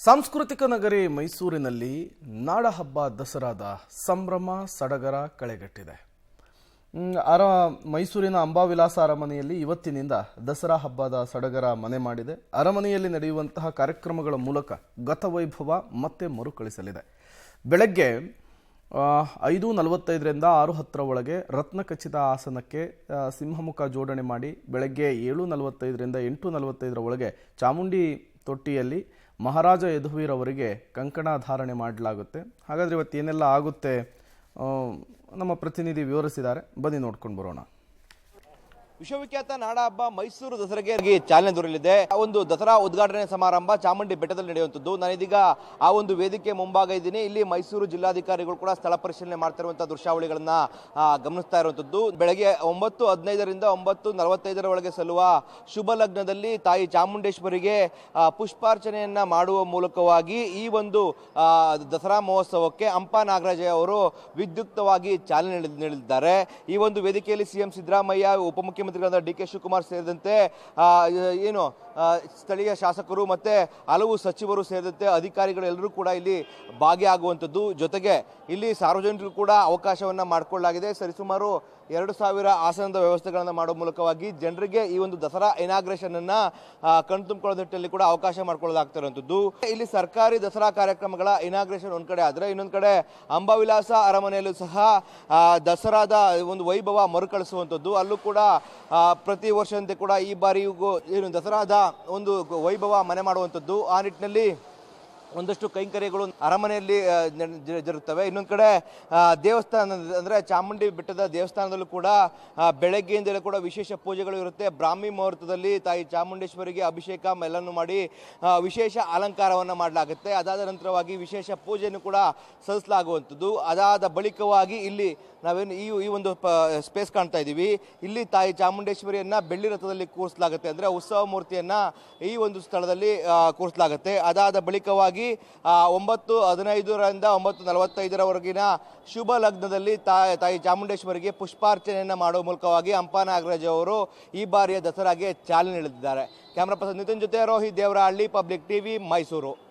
ಸಾಂಸ್ಕೃತಿಕ ನಗರಿ ಮೈಸೂರಿನಲ್ಲಿ ನಾಡಹಬ್ಬ ದಸರಾದ ಸಂಭ್ರಮ ಸಡಗರ ಕಳೆಗಟ್ಟಿದೆ. ಮೈಸೂರಿನ ಅಂಬಾವಿಲಾಸ ಅರಮನೆಯಲ್ಲಿ ಇವತ್ತಿನಿಂದ ದಸರಾ ಹಬ್ಬದ ಸಡಗರ ಮನೆ ಮಾಡಿದೆ. ಅರಮನೆಯಲ್ಲಿ ನಡೆಯುವಂತಹ ಕಾರ್ಯಕ್ರಮಗಳ ಮೂಲಕ ಗತವೈಭವ ಮತ್ತೆ ಮರುಕಳಿಸಲಿದೆ. ಬೆಳಗ್ಗೆ 5:45ರಿಂದ 6:10 ಒಳಗೆ ರತ್ನಖಚಿತ ಆಸನಕ್ಕೆ ಸಿಂಹಮುಖ ಜೋಡಣೆ ಮಾಡಿ ಬೆಳಗ್ಗೆ 7:45ರಿಂದ 8:45 ಒಳಗೆ ಚಾಮುಂಡಿ ತೊಟ್ಟಿಯಲ್ಲಿ ಮಹಾರಾಜ ಯದುವೀರ್ ಅವರಿಗೆ ಕಂಕಣ ಧಾರಣೆ ಮಾಡಲಾಗುತ್ತೆ. ಹಾಗಾದರೆ ಇವತ್ತು ಏನೆಲ್ಲ ಆಗುತ್ತೆ ನಮ್ಮ ಪ್ರತಿನಿಧಿ ವಿವರಿಸಿದ್ದಾರೆ, ಬನ್ನಿ ನೋಡ್ಕೊಂಡು ಬರೋಣ. ವಿಶ್ವವಿಖ್ಯಾತ ನಾಡಹಬ್ಬ ಮೈಸೂರು ದಸರೆಗೆ ಚಾಲನೆ ದೊರೆಯಲಿದೆ. ಒಂದು ದಸರಾ ಉದ್ಘಾಟನೆ ಸಮಾರಂಭ ಚಾಮುಂಡಿ ಬೆಟ್ಟದಲ್ಲಿ ನಡೆಯುವಂಥದ್ದು. ನಾನಿದೀಗ ಆ ಒಂದು ವೇದಿಕೆ ಮುಂಭಾಗ ಇದ್ದೀನಿ. ಇಲ್ಲಿ ಮೈಸೂರು ಜಿಲ್ಲಾಧಿಕಾರಿಗಳು ಕೂಡ ಸ್ಥಳ ಪರಿಶೀಲನೆ ಮಾಡ್ತಿರುವಂತಹ ದೃಶ್ಯಾವಳಿಗಳನ್ನ ಗಮನಿಸ್ತಾ ಇರುವಂಥದ್ದು. ಬೆಳಗ್ಗೆ 9:15ರಿಂದ 9:45 ಒಳಗೆ ಸಲ್ಲುವ ಶುಭ ಲಗ್ನದಲ್ಲಿ ತಾಯಿ ಚಾಮುಂಡೇಶ್ವರಿಗೆ ಪುಷ್ಪಾರ್ಚನೆಯನ್ನ ಮಾಡುವ ಮೂಲಕವಾಗಿ ಈ ಒಂದು ದಸರಾ ಮಹೋತ್ಸವಕ್ಕೆ ಹಂಪ ನಾಗರಾಜ ಅವರು ವಿದ್ಯುಕ್ತವಾಗಿ ಚಾಲನೆ ನೀಡಿದ್ದಾರೆ. ಈ ಒಂದು ವೇದಿಕೆಯಲ್ಲಿ ಸಿಎಂ ಸಿದ್ದರಾಮಯ್ಯ, ಉಪಮುಖ್ಯಮಂತ್ರಿಗಳಾದ ಡಿ.ಕೆ. ಶಿವಕುಮಾರ್ ಸೇರಿದಂತೆ ಸ್ಥಳೀಯ ಶಾಸಕರು ಮತ್ತೆ ಹಲವು ಸಚಿವರು ಸೇರಿದಂತೆ ಅಧಿಕಾರಿಗಳು ಎಲ್ಲರೂ ಕೂಡ ಇಲ್ಲಿ ಭಾಗಿಯಾಗುವಂಥದ್ದು. ಜೊತೆಗೆ ಇಲ್ಲಿ ಸಾರ್ವಜನಿಕರು ಕೂಡ ಅವಕಾಶವನ್ನ ಮಾಡಿಕೊಳ್ಳಲಾಗಿದೆ. ಸರಿಸುಮಾರು 2,000 ಆಸನದ ವ್ಯವಸ್ಥೆಗಳನ್ನು ಮಾಡುವ ಮೂಲಕವಾಗಿ ಜನರಿಗೆ ಈ ಒಂದು ದಸರಾ ಇನಾಗ್ರೇಷನ್ ಅನ್ನ ಕಣ್ತುಂಬಿಕೊಳ್ಳೋ ನಿಟ್ಟಿನಲ್ಲಿ ಕೂಡ ಅವಕಾಶ ಮಾಡಿಕೊಳ್ಳಲಾಗ್ತಿರುವಂಥದ್ದು. ಇಲ್ಲಿ ಸರ್ಕಾರಿ ದಸರಾ ಕಾರ್ಯಕ್ರಮಗಳ ಇನಾಗ್ರೇಷನ್ ಒಂದ್ ಕಡೆ ಆದ್ರೆ, ಇನ್ನೊಂದ್ ಕಡೆ ಅಂಬಾವಿಲಾಸ ಅರಮನೆಯಲ್ಲೂ ಸಹ ದಸರಾದ ಒಂದು ವೈಭವ ಮರುಕಳಿಸುವಂಥದ್ದು. ಅಲ್ಲೂ ಕೂಡ ಪ್ರತಿ ವರ್ಷದಂತೆ ಕೂಡ ಈ ಬಾರಿಯೂ ಏನು ದಸರಾದ ಒಂದು ವೈಭವ ಮನೆ ಮಾಡುವಂಥದ್ದು. ಆ ನಿಟ್ಟಿನಲ್ಲಿ ಒಂದಷ್ಟು ಕೈಂಕರ್ಯಗಳು ಅರಮನೆಯಲ್ಲಿ ಜರುಗುತ್ತವೆ. ಇನ್ನೊಂದು ಕಡೆ ದೇವಸ್ಥಾನ ಅಂದ್ರೆ ಚಾಮುಂಡಿ ಬೆಟ್ಟದ ದೇವಸ್ಥಾನದಲ್ಲೂ ಕೂಡ ಬೆಳಗ್ಗೆಯಿಂದಲೂ ಕೂಡ ವಿಶೇಷ ಪೂಜೆಗಳು ಇರುತ್ತೆ. ಬ್ರಾಹ್ಮಿ ಮುಹೂರ್ತದಲ್ಲಿ ತಾಯಿ ಚಾಮುಂಡೇಶ್ವರಿಗೆ ಅಭಿಷೇಕ ಎಲ್ಲನ್ನು ಮಾಡಿ ವಿಶೇಷ ಅಲಂಕಾರವನ್ನು ಮಾಡಲಾಗುತ್ತೆ. ಅದಾದ ನಂತರವಾಗಿ ವಿಶೇಷ ಪೂಜೆಯನ್ನು ಕೂಡ ಸಲ್ಲಿಸಲಾಗುವಂಥದ್ದು. ಅದಾದ ಬಳಿಕವಾಗಿ ಇಲ್ಲಿ ನಾವೇನು ಈ ಒಂದು ಸ್ಪೇಸ್ ಕಾಣ್ತಾ ಇದ್ದೀವಿ, ಇಲ್ಲಿ ತಾಯಿ ಚಾಮುಂಡೇಶ್ವರಿಯನ್ನ ಬೆಳ್ಳಿ ರಥದಲ್ಲಿ ಕೂರಿಸಲಾಗುತ್ತೆ. ಅಂದ್ರೆ ಉತ್ಸವ ಮೂರ್ತಿಯನ್ನ ಈ ಒಂದು ಸ್ಥಳದಲ್ಲಿ ಕೂರಿಸಲಾಗುತ್ತೆ. ಅದಾದ ಬಳಿಕವಾಗಿ 9:15ರಿಂದ 9:45 ಶುಭ ಲಗ್ನದಲ್ಲಿ ತಾಯಿ ಚಾಮುಂಡೇಶ್ವರಿಗೆ ಪುಷ್ಪಾರ್ಚನೆಯನ್ನ ಮಾಡುವ ಮೂಲಕವಾಗಿ ಹಂಪ ನಾಗರಾಜ್ ಅವರು ಈ ಬಾರಿಯ ದಸರಾಗೆ ಚಾಲನೆ ನೀಡಿದ್ದಾರೆ. ಕ್ಯಾಮರಾ ಪರ್ಸನ್ ನಿತಿನ್ ಜೊತೆ ರೋಹಿತ್ ದೇವರಹಳ್ಳಿ, ಪಬ್ಲಿಕ್ ಟಿವಿ, ಮೈಸೂರು.